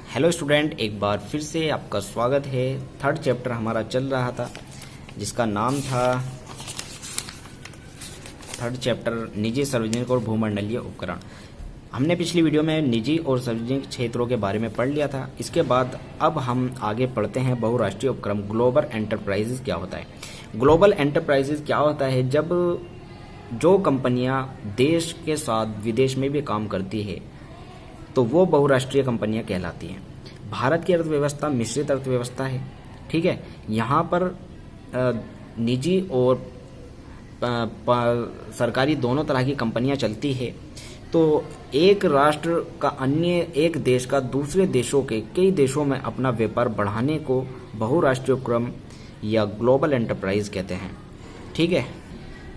Hello student, एक बार फिर से आपका स्वागत है। थर्ड चैप्टर हमारा चल रहा था जिसका नाम था थर्ड चैप्टर निजी, सार्वजनिक और भूमंडलीय उपकरण। हमने पिछली वीडियो में निजी और सार्वजनिक क्षेत्रों के बारे में पढ़ लिया था। इसके बाद अब हम आगे पढ़ते हैं बहुराष्ट्रीय उपक्रम। ग्लोबल एंटरप्राइजेज क्या होता है? ग्लोबल एंटरप्राइजेज क्या होता है? जब जो कंपनियां देश के साथ विदेश में भी काम करती है तो वो बहुराष्ट्रीय कंपनियां कहलाती हैं। भारत की अर्थव्यवस्था मिश्रित अर्थव्यवस्था है, ठीक है। यहाँ पर निजी और सरकारी दोनों तरह की कंपनियां चलती है। तो एक राष्ट्र का अन्य एक देश का दूसरे देशों के कई देशों में अपना व्यापार बढ़ाने को बहुराष्ट्रीय उपक्रम या ग्लोबल एंटरप्राइज कहते हैं, ठीक है।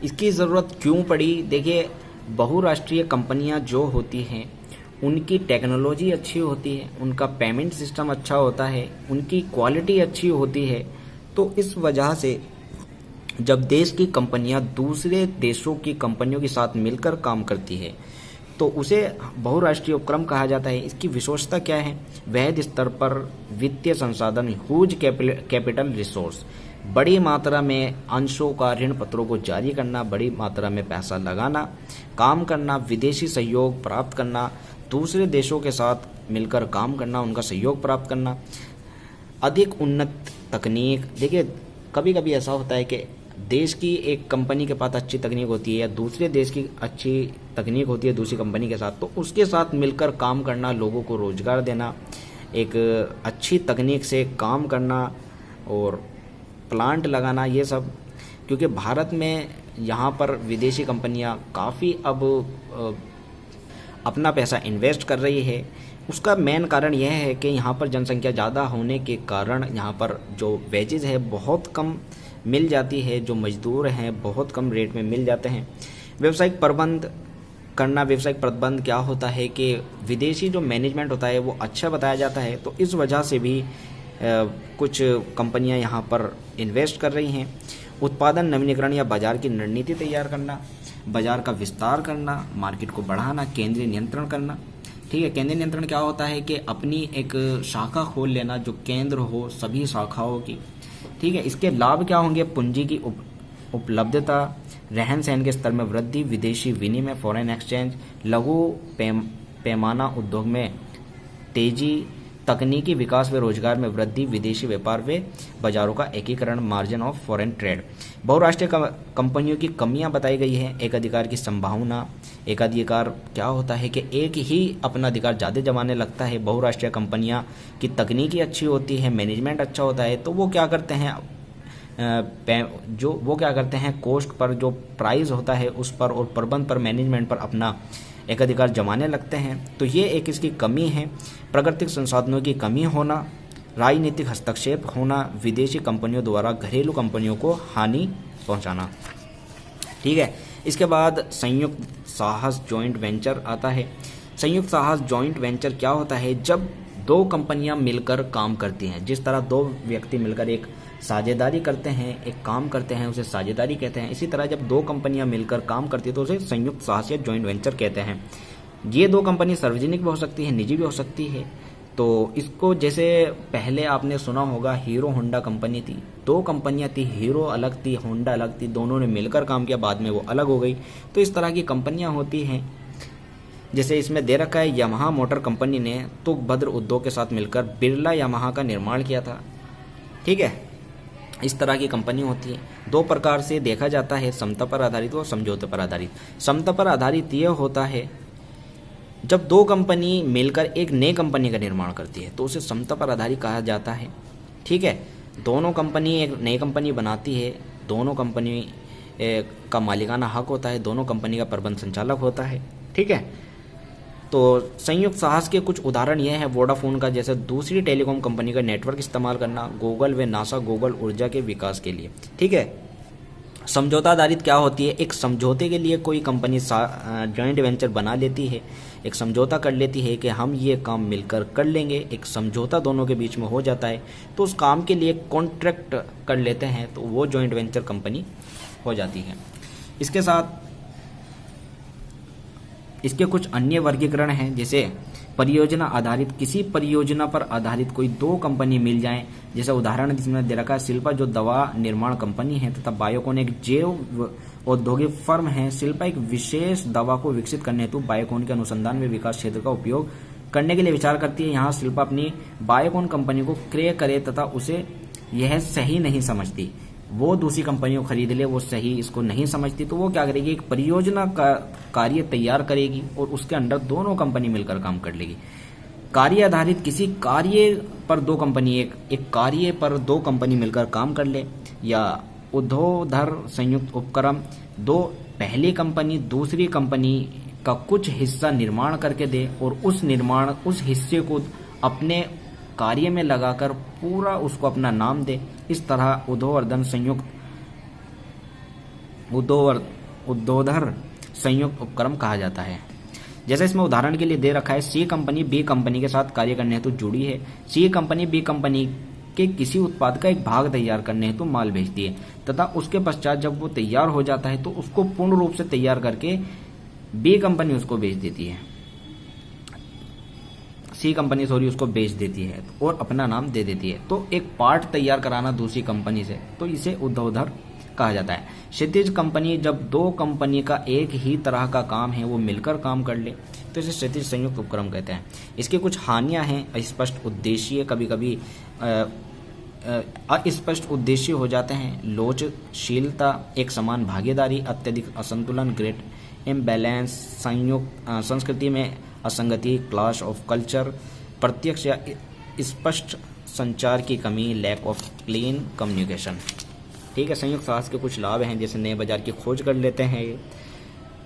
इसकी ज़रूरत क्यों पड़ी? देखिए, बहुराष्ट्रीय कंपनियां जो होती हैं उनकी टेक्नोलॉजी अच्छी होती है, उनका पेमेंट सिस्टम अच्छा होता है, उनकी क्वालिटी अच्छी होती है। तो इस वजह से जब देश की कंपनियां दूसरे देशों की कंपनियों के साथ मिलकर काम करती है तो उसे बहुराष्ट्रीय उपक्रम कहा जाता है। इसकी विशेषता क्या है? वृहद स्तर पर वित्तीय संसाधन, ह्यूज कैपिटल रिसोर्स, बड़ी मात्रा में अंशों का ऋण पत्रों को जारी करना, बड़ी मात्रा में पैसा लगाना, काम करना, विदेशी सहयोग प्राप्त करना, दूसरे देशों के साथ मिलकर काम करना, उनका सहयोग प्राप्त करना, अधिक उन्नत तकनीक। देखिए, कभी कभी ऐसा होता है कि देश की एक कंपनी के पास अच्छी तकनीक होती है या दूसरे देश की अच्छी तकनीक होती है दूसरी कंपनी के साथ, तो उसके साथ मिलकर काम करना, लोगों को रोजगार देना, एक अच्छी तकनीक से काम करना और प्लांट लगाना, ये सब। क्योंकि भारत में यहाँ पर विदेशी कंपनियाँ काफ़ी अब अपना पैसा इन्वेस्ट कर रही है। उसका मेन कारण यह है कि यहाँ पर जनसंख्या ज़्यादा होने के कारण यहाँ पर जो वेजेज है बहुत कम मिल जाती है, जो मजदूर हैं बहुत कम रेट में मिल जाते हैं। व्यावसायिक प्रबंध करना, व्यावसायिक प्रबंध क्या होता है कि विदेशी जो मैनेजमेंट होता है वो अच्छा बताया जाता है। तो इस वजह से भी कुछ कंपनियां यहाँ पर इन्वेस्ट कर रही हैं। उत्पादन नवीनीकरण या बाजार की रणनीति तैयार करना, बाजार का विस्तार करना, मार्केट को बढ़ाना, केंद्रीय नियंत्रण करना, ठीक है। केंद्रीय नियंत्रण क्या होता है कि अपनी एक शाखा खोल लेना जो केंद्र हो सभी शाखाओं की, ठीक है। इसके लाभ क्या होंगे? पूंजी की उपलब्धता, रहन सहन के स्तर में वृद्धि, विदेशी विनिमय, फॉरेन एक्सचेंज, लघु पैमाना उद्योग में तेजी, तकनीकी विकास व रोजगार में वृद्धि, विदेशी व्यापार व बाजारों का एकीकरण, मार्जिन ऑफ फॉरेन ट्रेड। बहुराष्ट्रीय कंपनियों की कमियां बताई गई हैं। एकाधिकार की संभावना, एकाधिकार क्या होता है कि एक ही अपना अधिकार ज़्यादा जमाने लगता है। बहुराष्ट्रीय कंपनियां की तकनीकी अच्छी होती है, मैनेजमेंट अच्छा होता है, तो वो क्या करते हैं कोस्ट पर, जो प्राइस होता है उस पर और प्रबंध पर, मैनेजमेंट पर अपना एक अधिकार जमाने लगते हैं। तो ये एक इसकी कमी है। प्राकृतिक संसाधनों की कमी होना, राजनीतिक हस्तक्षेप होना, विदेशी कंपनियों द्वारा घरेलू कंपनियों को हानि पहुंचाना, ठीक है। इसके बाद संयुक्त साहस जॉइंट वेंचर आता है। संयुक्त साहस जॉइंट वेंचर क्या होता है? जब दो कंपनियां मिलकर काम करती हैं, जिस तरह दो व्यक्ति मिलकर एक साझेदारी करते हैं, एक काम करते हैं, उसे साझेदारी कहते हैं। इसी तरह जब दो कंपनियां मिलकर काम करती है तो उसे संयुक्त साहस या जॉइंट वेंचर कहते हैं। ये दो कंपनी सार्वजनिक भी हो सकती है, निजी भी हो सकती है। तो इसको जैसे पहले आपने सुना होगा, हीरो होंडा कंपनी थी, दो कंपनियां थी, हीरो अलग थी, होंडा अलग थी, दोनों ने मिलकर काम किया, बाद में वो अलग हो गई। तो इस तरह की कंपनियां होती हैं। जैसे इसमें दे रखा है, यामाहा मोटर कंपनी ने तुंगभद्र उद्योग के साथ मिलकर बिरला यामाहा का निर्माण किया था, ठीक है। इस तरह की कंपनी होती है। दो प्रकार से देखा जाता है, समता पर आधारित और समझौते पर आधारित। समता पर आधारित यह होता है जब दो कंपनी मिलकर एक नई कंपनी का निर्माण करती है तो उसे समता पर आधारित कहा जाता है, ठीक है। दोनों कंपनी एक नई कंपनी बनाती है, दोनों कंपनी का मालिकाना हक होता है, दोनों कंपनी का प्रबंध संचालक होता है, ठीक है। तो संयुक्त साहस के कुछ उदाहरण यह है, वोडाफोन का जैसे दूसरी टेलीकॉम कंपनी का नेटवर्क इस्तेमाल करना, गूगल व नासा गूगल ऊर्जा के विकास के लिए, ठीक है। समझौता आधारित क्या होती है? एक समझौते के लिए कोई कंपनी जॉइंट वेंचर बना लेती है, एक समझौता कर लेती है कि हम ये काम मिलकर कर लेंगे, एक समझौता दोनों के बीच में हो जाता है, तो उस काम के लिए कॉन्ट्रैक्ट कर लेते हैं, तो वो जॉइंट वेंचर कंपनी हो जाती है। इसके साथ इसके कुछ अन्य वर्गीकरण हैं, जैसे परियोजना आधारित, किसी परियोजना पर आधारित कोई दो कंपनी मिल जाएं, जैसे उदाहरण इसमें दे रखा है शिल्पा जो दवा निर्माण कंपनी है तथा बायोकॉन एक जैव औद्योगिक फर्म है। शिल्पा एक विशेष दवा को विकसित करने हेतु बायोकॉन के अनुसंधान में विकास क्षेत्र का उपयोग करने के लिए विचार करती है। यहाँ शिल्पा अपनी बायोकॉन कंपनी को क्रय करे तथा उसे यह सही नहीं समझती, वो दूसरी कंपनी को खरीद ले, वो सही इसको नहीं समझती, तो वो क्या करेगी, एक परियोजना का कार्य तैयार करेगी और उसके अंडर दोनों कंपनी मिलकर काम कर लेगी। कार्य आधारित, किसी कार्य पर दो कंपनी एक कार्य पर दो कंपनी मिलकर काम कर ले, या ऊर्ध्वाधर संयुक्त उपक्रम, दो पहली कंपनी दूसरी कंपनी का कुछ हिस्सा निर्माण करके दे और उस हिस्से को अपने कार्य में लगाकर पूरा उसको अपना नाम दे। इस तरह ऊर्ध्वाधर संयुक्त उपक्रम कहा जाता है। जैसे इसमें उदाहरण के लिए दे रखा है, सी कंपनी बी कंपनी के साथ कार्य करने हेतु जुड़ी है। सी कंपनी बी कंपनी के किसी उत्पाद का एक भाग तैयार करने हेतु माल भेजती है तथा उसके पश्चात जब वो तैयार हो जाता है तो उसको पूर्ण रूप से तैयार करके बी कंपनी उसको बेच देती है, सी कंपनी उसको बेच देती है और अपना नाम दे देती है। तो एक पार्ट तैयार कराना दूसरी कंपनी से, तो इसे ऊर्ध्वाधर कहा जाता है। क्षैतिज कंपनी, जब दो कंपनी का एक ही तरह का काम है वो मिलकर काम कर ले तो इसे क्षैतिज संयुक्त उपक्रम कहते हैं। इसके कुछ हानियां हैं, अस्पष्ट उद्देश्य, कभी कभी अस्पष्ट उद्देश्य हो जाते हैं, लोचशीलता, एक समान भागीदारी, अत्यधिक असंतुलन, ग्रेट इम्बैलेंस, संस्कृति में असंगति, क्लैश ऑफ कल्चर, प्रत्यक्ष या स्पष्ट संचार की कमी, लैक ऑफ क्लीन कम्युनिकेशन। ठीक है, संयुक्त साहस के कुछ लाभ हैं, जैसे नए बाजार की खोज कर लेते हैं ये।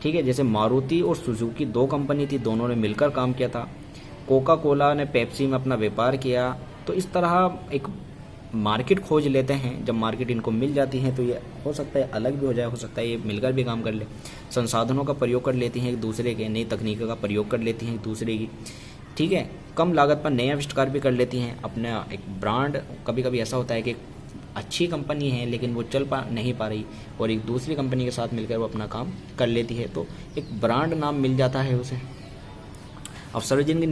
ठीक है, जैसे मारुति और सुजुकी दो कंपनी थी, दोनों ने मिलकर काम किया था। कोका कोला ने पेप्सी में अपना व्यापार किया, तो इस तरह एक मार्केट खोज लेते हैं। जब मार्केट इनको मिल जाती है तो ये हो सकता है अलग भी हो जाए, हो सकता है ये मिलकर भी काम कर ले। संसाधनों का प्रयोग कर लेती हैं एक दूसरे के, नई तकनीकों का प्रयोग कर लेती हैं एक दूसरे की। ठीक है, कम लागत पर नए आविष्कार भी कर लेती हैं। अपना एक ब्रांड, कभी कभी ऐसा होता है कि अच्छी कंपनी है लेकिन वो चल नहीं पा रही और एक दूसरी कंपनी के साथ मिलकर वो अपना काम कर लेती है, तो एक ब्रांड नाम मिल जाता है उसे। अब सार्वजनिक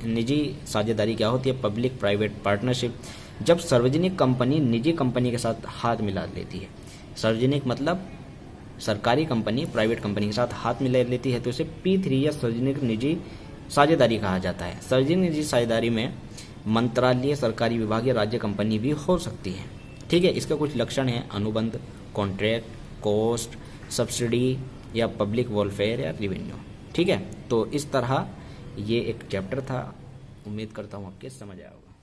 निजी साझेदारी क्या होती है? Public private partnership. जब सार्वजनिक कंपनी निजी कंपनी के साथ हाथ मिला लेती है, सार्वजनिक मतलब सरकारी कंपनी प्राइवेट कंपनी के साथ हाथ मिला लेती है, तो इसे P3 या सार्वजनिक निजी साझेदारी कहा जाता है। सार्वजनिक निजी साझेदारी में मंत्रालय, सरकारी विभाग या राज्य कंपनी भी हो सकती है। ठीक है, इसका कुछ लक्षण है: अनुबंध, कॉन्ट्रैक्ट, कॉस्ट, सब्सिडी या पब्लिक वेलफेयर या रेवेन्यू। ठीक है, तो इस तरह ये एक चैप्टर था। उम्मीद करता हूँ आपके समझ आया होगा।